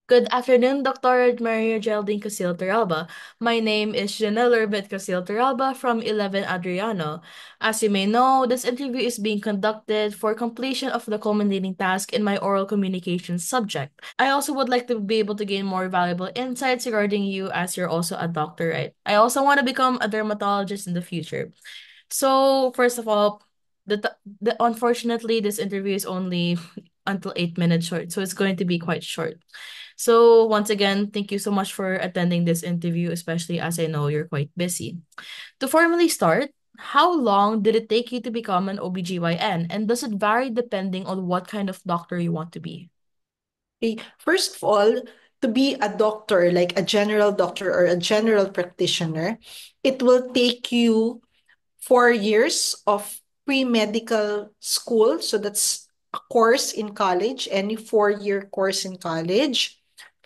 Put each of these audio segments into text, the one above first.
Good afternoon, Dr. Maria Geraldine Casil Torralba. My name is Janelle Urbet Casil Torralba from 11 Adriano. As you may know, this interview is being conducted for completion of the culminating task in my oral communications subject. I also would like to be able to gain more valuable insights regarding you as you're also a doctor, right? I also want to become a dermatologist in the future. So, first of all, unfortunately, this interview is only until 8 minutes short, so it's going to be quite short. So, once again, thank you so much for attending this interview, especially as I know you're quite busy. To formally start, how long did it take you to become an OBGYN, and does it vary depending on what kind of doctor you want to be? Okay. First of all, to be a doctor, like a general doctor or a general practitioner, it will take you 4 years of pre-medical school. So that's a course in college, any 4-year course in college.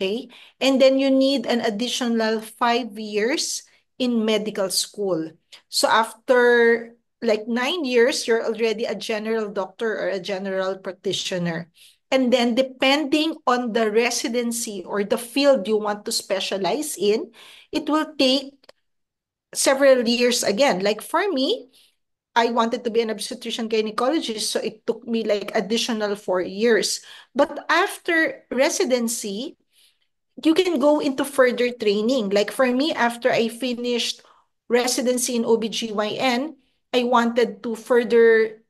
Okay. And then you need an additional 5 years in medical school. So after like 9 years, you're already a general doctor or a general practitioner. And then depending on the residency or the field you want to specialize in, it will take several years again. Like for me, I wanted to be an obstetrician gynecologist, so it took me like additional 4 years. But after residency, you can go into further training. Like for me, after I finished residency in OBGYN, I wanted to further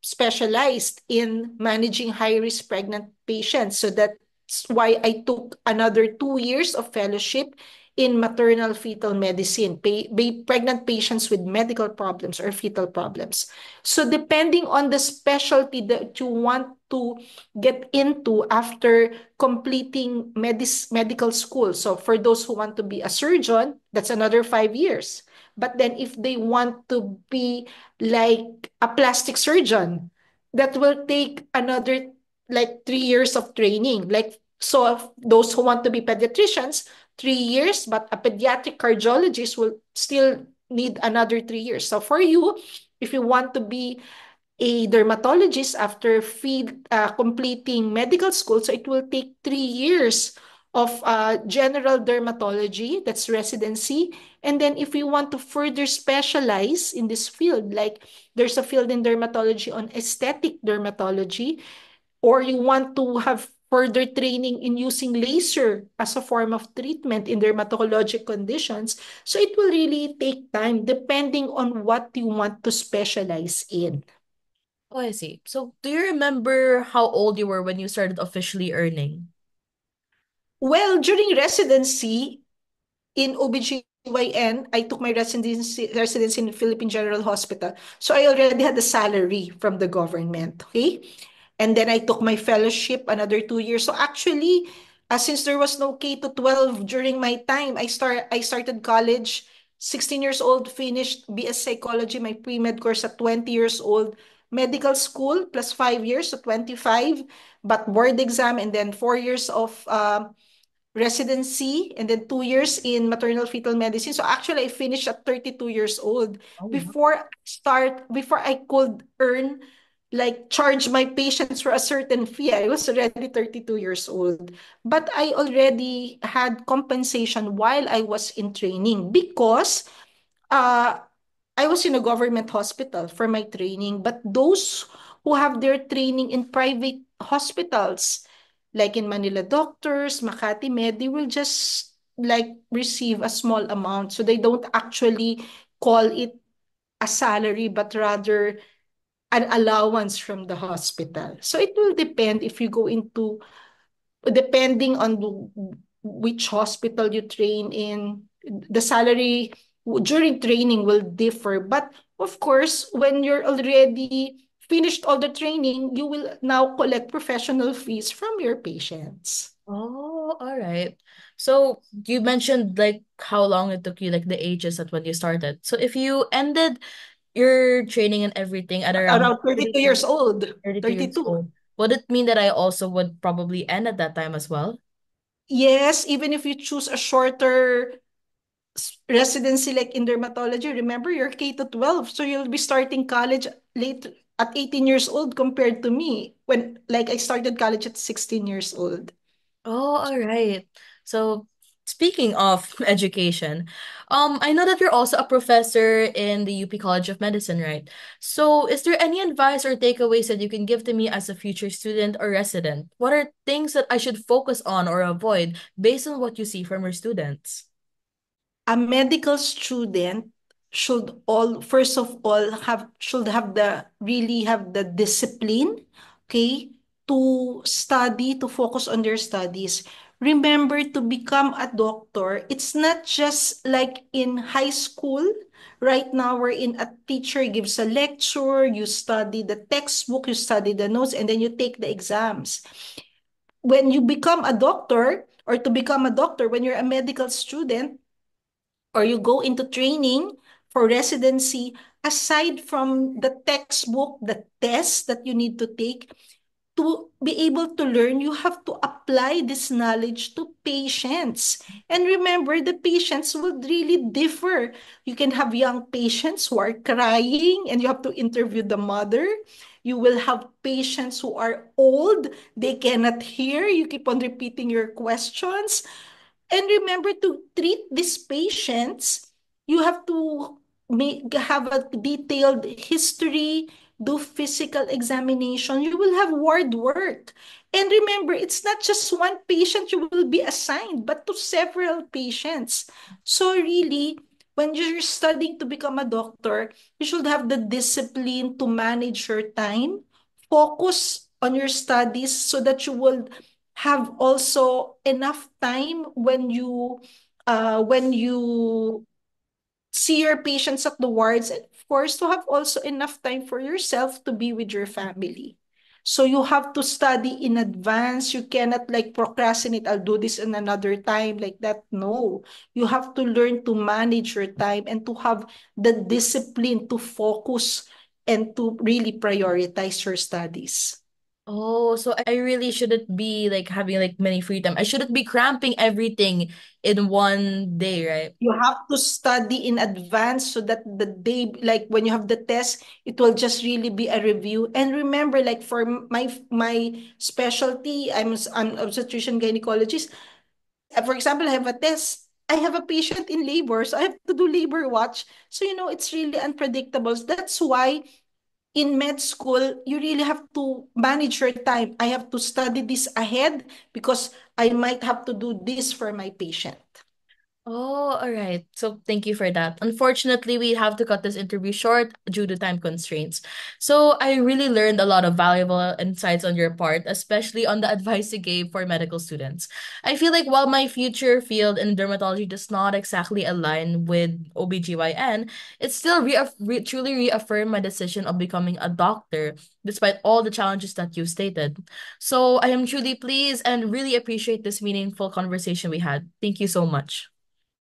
specialize in managing high-risk pregnant patients. So that's why I took another 2 years of fellowship in maternal fetal medicine, pregnant patients with medical problems or fetal problems. So depending on the specialty that you want to get into after completing medical school. So for those who want to be a surgeon, that's another 5 years. But then if they want to be like a plastic surgeon, that will take another like 3 years of training. Like so if those who want to be pediatricians, 3 years, but a pediatric cardiologist will still need another 3 years. So for you, if you want to be a dermatologist after completing medical school. So it will take 3 years of general dermatology, that's residency. And then if you want to further specialize in this field, like there's a field in dermatology on aesthetic dermatology, or you want to have further training in using laser as a form of treatment in dermatologic conditions. So it will really take time depending on what you want to specialize in. Oh, I see. So, do you remember how old you were when you started officially earning? Well, during residency in OBGYN, I took my residency in the Philippine General Hospital. So I already had a salary from the government. Okay. And then I took my fellowship another 2 years. So actually, since there was no K to 12 during my time, I started college 16 years old, finished BS psychology, my pre-med course at 20 years old, medical school plus 5 years, so 25, but board exam, and then 4 years of residency, and then 2 years in maternal fetal medicine. So actually, I finished at 32 years old Oh, wow. before I could earn, like charge my patients for a certain fee. I was already 32 years old. But I already had compensation while I was in training because uh, I was in a government hospital for my training, but those who have their training in private hospitals, like in Manila Doctors, Makati Med, they will just like receive a small amount. So they don't actually call it a salary, but rather an allowance from the hospital. So it will depend if you go into, depending on which hospital you train in, the salary during training will differ. But of course, when you're already finished all the training, you will now collect professional fees from your patients. Oh, all right. So you mentioned like how long it took you, like the ages at when you started. So if you ended your training and everything at around Around 32 32, years old. 32 years 32. old, would it mean that I also would probably end at that time as well? Yes, even if you choose a shorter residency like in dermatology, remember you're K to 12, so you'll be starting college late at 18 years old compared to me when like I started college at 16 years old. Oh, all right. So, speaking of education, I know that you're also a professor in the UP College of Medicine, right? So, is there any advice or takeaways that you can give to me as a future student or resident? What are things that I should focus on or avoid based on what you see from your students? A medical student should all first of all have should have the really have the discipline, okay, to study, to focus on their studies. Remember, to become a doctor, it's not just like in high school. Right now, wherein a teacher gives a lecture, you study the textbook, you study the notes, and then you take the exams. When you become a doctor, or to become a doctor, when you're a medical student, or you go into training for residency, aside from the textbook, the tests that you need to take, to be able to learn, you have to apply this knowledge to patients. And remember, the patients will really differ. You can have young patients who are crying and you have to interview the mother. You will have patients who are old, they cannot hear. You keep on repeating your questions. And remember, to treat these patients, you have to have a detailed history, do physical examination. You will have ward work. And remember, it's not just one patient you will be assigned, but to several patients. So really, when you're studying to become a doctor, you should have the discipline to manage your time, focus on your studies so that you will have also enough time when you see your patients at the wards, and of course to have also enough time for yourself to be with your family. So you have to study in advance. You cannot like procrastinate, I'll do this in another time, like that. No, you have to learn to manage your time and to have the discipline to focus and to really prioritize your studies. Oh, so I really shouldn't be like having like many free time. I shouldn't be cramping everything in one day, right? You have to study in advance so that the day, like when you have the test, it will just really be a review. And remember, like for my specialty, I'm obstetrician gynecologist. For example, I have a test. I have a patient in labor, so I have to do labor watch. So it's really unpredictable. That's why in med school, you really have to manage your time. I have to study this ahead because I might have to do this for my patient. Oh, all right. So thank you for that. Unfortunately, we have to cut this interview short due to time constraints. So I really learned a lot of valuable insights on your part, especially on the advice you gave for medical students. I feel like while my future field in dermatology does not exactly align with OBGYN, it still truly reaffirmed my decision of becoming a doctor, despite all the challenges that you stated. So I am truly pleased and really appreciate this meaningful conversation we had. Thank you so much.